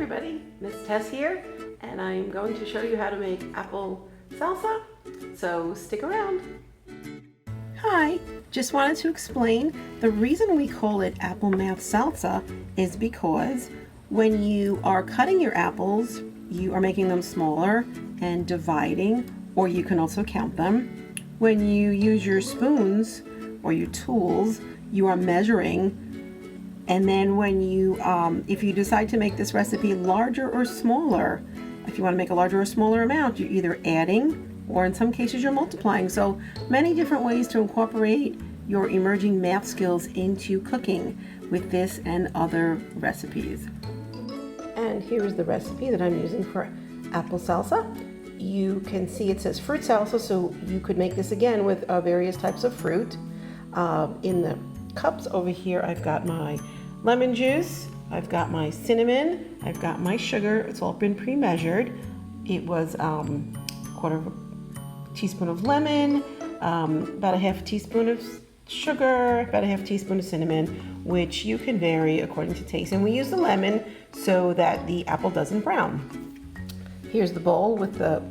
everybody, Miss Tess here, and I'm going to show you how to make apple salsa, so stick around. Hi, just wanted to explain the reason we call it apple math salsa is because when you are cutting your apples, you are making them smaller and dividing, or you can also count them. When you use your spoons or your tools, you are measuring. And then when you, if you decide to make this recipe larger or smaller, if you want to make a larger or smaller amount, you're either adding or in some cases you're multiplying. So many different ways to incorporate your emerging math skills into cooking with this and other recipes. And here's the recipe that I'm using for apple salsa. You can see it says fruit salsa, so you could make this again with various types of fruit. In the cups over here, I've got my lemon juice, I've got my cinnamon, I've got my sugar. It's all been pre-measured. It was quarter of a teaspoon of lemon, about a half a teaspoon of sugar, about a half teaspoon of cinnamon, which you can vary according to taste. And we use the lemon so that the apple doesn't brown. Here's the bowl with the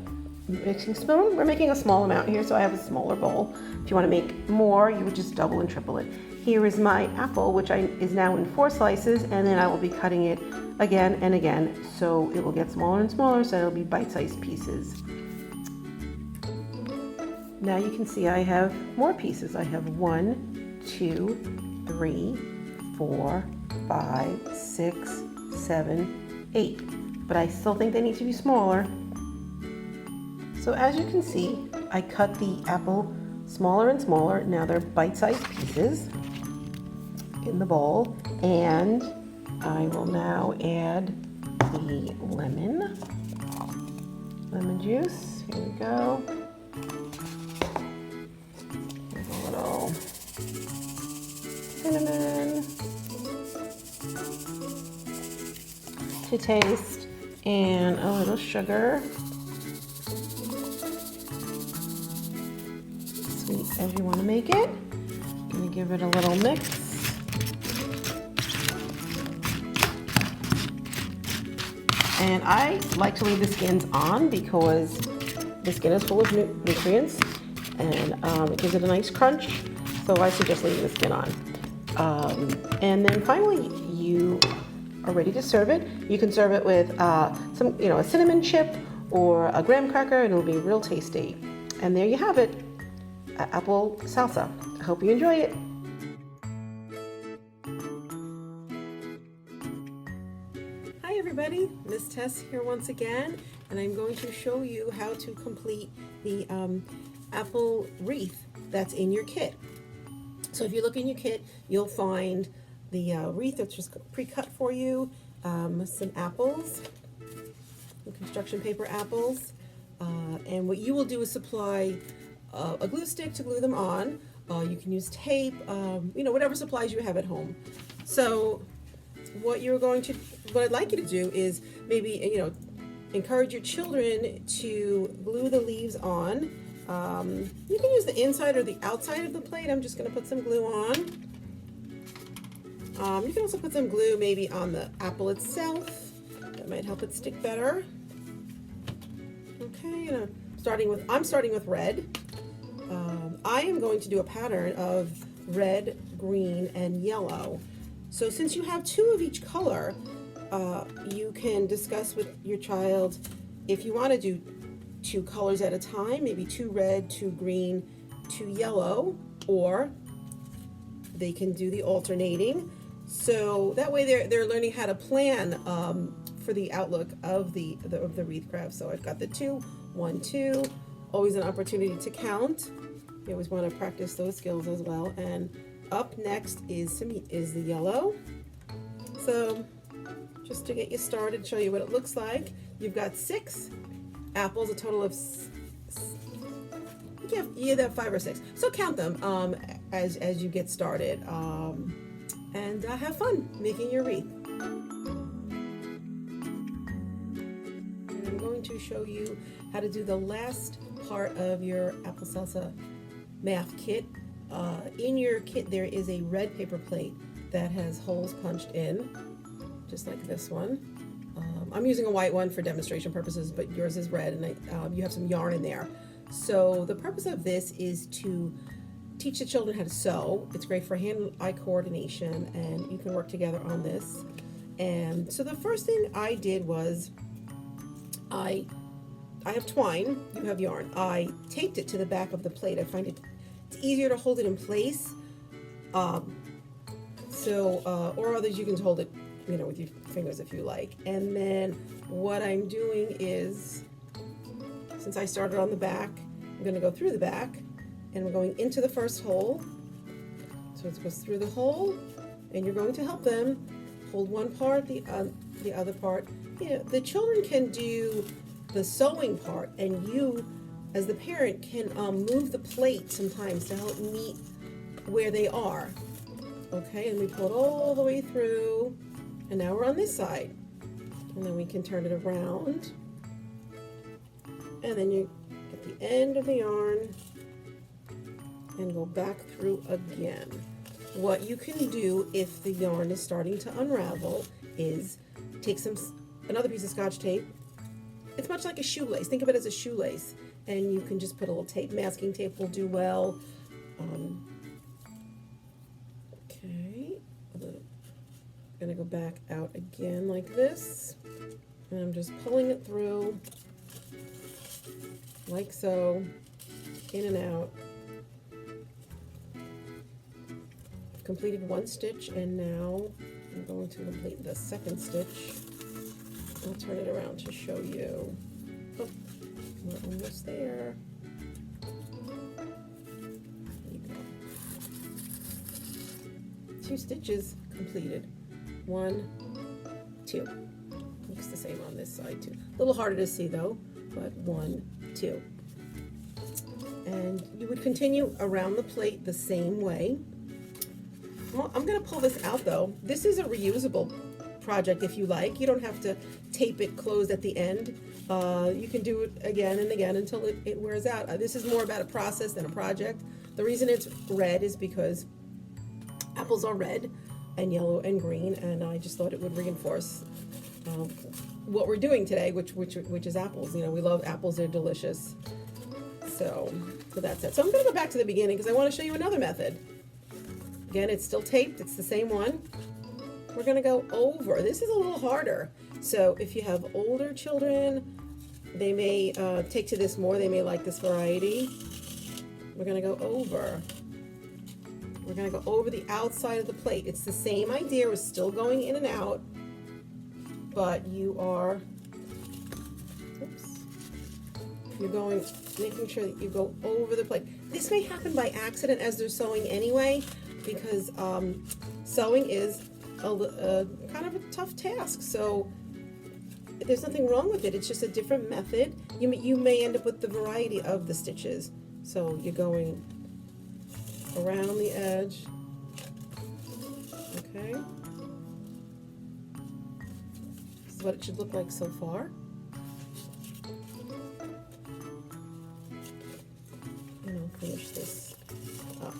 mixing spoon. We're making a small amount here, so I have a smaller bowl. If you want to make more, you would just double and triple it. Here is my apple, which is now in 4 slices, and then I will be cutting it again and again, so it will get smaller and smaller, so it'll be bite-sized pieces. Now you can see I have more pieces. I have 1, 2, 3, 4, 5, 6, 7, 8. But I still think they need to be smaller. So as you can see, I cut the apple smaller and smaller. Now they're bite-sized pieces in the bowl. And I will now add the lemon juice. Here we go. Here's a little cinnamon to taste, and a little sugar, sweet as you want to make it. I'm going to give it a little mix. And I like to leave the skins on because the skin is full of nutrients, and it gives it a nice crunch, so I suggest leaving the skin on. And then finally, you are ready to serve it. You can serve it with a cinnamon chip or a graham cracker, and it'll be real tasty. And there you have it, apple salsa. I hope you enjoy it. Hi everybody, Miss Tess here once again, and I'm going to show you how to complete the apple wreath that's in your kit. So if you look in your kit, you'll find the wreath that's just pre-cut for you, some apples, some construction paper apples, and what you will do is supply a glue stick to glue them on. You can use tape, whatever supplies you have at home. So what I'd like you to do is maybe, encourage your children to glue the leaves on. You can use the inside or the outside of the plate. I'm just going to put some glue on. You can also put some glue maybe on the apple itself. That might help it stick better. Okay, and I'm starting with red. I am going to do a pattern of red, green, and yellow. So since you have 2 of each color, you can discuss with your child if you want to do 2 colors at a time, maybe 2 red, 2 green, 2 yellow, or they can do the alternating. So that way they're learning how to plan for the outlook of the wreath craft. So I've got the 2, 1, 2, always an opportunity to count. You always want to practice those skills as well. And up next is the yellow. So just to get you started, show you what it looks like. You've got 6 apples, a total of you have 5 or 6. So count them as you get started, and have fun making your wreath. And I'm going to show you how to do the last part of your apple salsa math kit. In your kit there is a red paper plate that has holes punched in, just like this one. I'm using a white one for demonstration purposes, but yours is red, and you have some yarn in there. So the purpose of this is to teach the children how to sew. It's great for hand-eye coordination, and you can work together on this. And so the first thing I did was I have twine, you have yarn. I taped it to the back of the plate. I find it's easier to hold it in place. Or others you can hold it, with your fingers if you like. And then what I'm doing is, since I started on the back, I'm going to go through the back, and we're going into the first hole. So it goes through the hole, and you're going to help them hold one part, the other part. The children can do the sewing part, and you, as the parent, can move the plate sometimes to help meet where they are. Okay, and we pull it all the way through, and now we're on this side. And then we can turn it around, and then you get the end of the yarn and go back through again. What you can do if the yarn is starting to unravel is take another piece of Scotch tape. It's much like a shoelace. Think of it as a shoelace, and you can just put a little tape. Masking tape will do well. Okay, I'm gonna go back out again like this, and I'm just pulling it through like so, in and out. I've completed one stitch, and now I'm going to complete the second stitch. I'll turn it around to show you. Oh, we're almost there. There you go. 2 stitches completed. 1, 2. Looks the same on this side too. A little harder to see though, but 1, 2. And you would continue around the plate the same way. Well, I'm going to pull this out though. This is a reusable project if you like. You don't have to tape it closed at the end. You can do it again and again until it wears out. This is more about a process than a project. The reason it's red is because apples are red and yellow and green, and I just thought it would reinforce what we're doing today, which is apples. We love apples, they're delicious. So that's it. So I'm going to go back to the beginning because I want to show you another method. Again, it's still taped, it's the same one. We're going to go over. This is a little harder. So if you have older children, they may take to this more. They may like this variety. We're going to go over. We're going to go over the outside of the plate. It's the same idea. We're still going in and out, but you are, making sure that you go over the plate. This may happen by accident as they're sewing anyway, because sewing is a kind of a tough task. So there's nothing wrong with it. It's just a different method. You may end up with the variety of the stitches. So you're going around the edge. Okay. This is what it should look like so far. And I'll finish this up.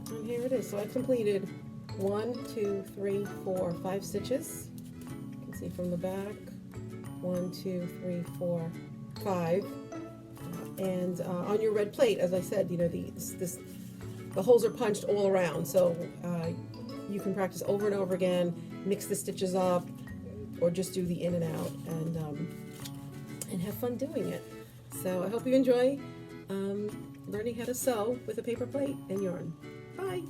And here it is. So I completed 1, 2, 3, 4, 5 stitches. You can see from the back. 1, 2, 3, 4, 5. And on your red plate, as I said, the holes are punched all around, so you can practice over and over again, mix the stitches up, or just do the in and out, and have fun doing it. So I hope you enjoy learning how to sew with a paper plate and yarn. Bye!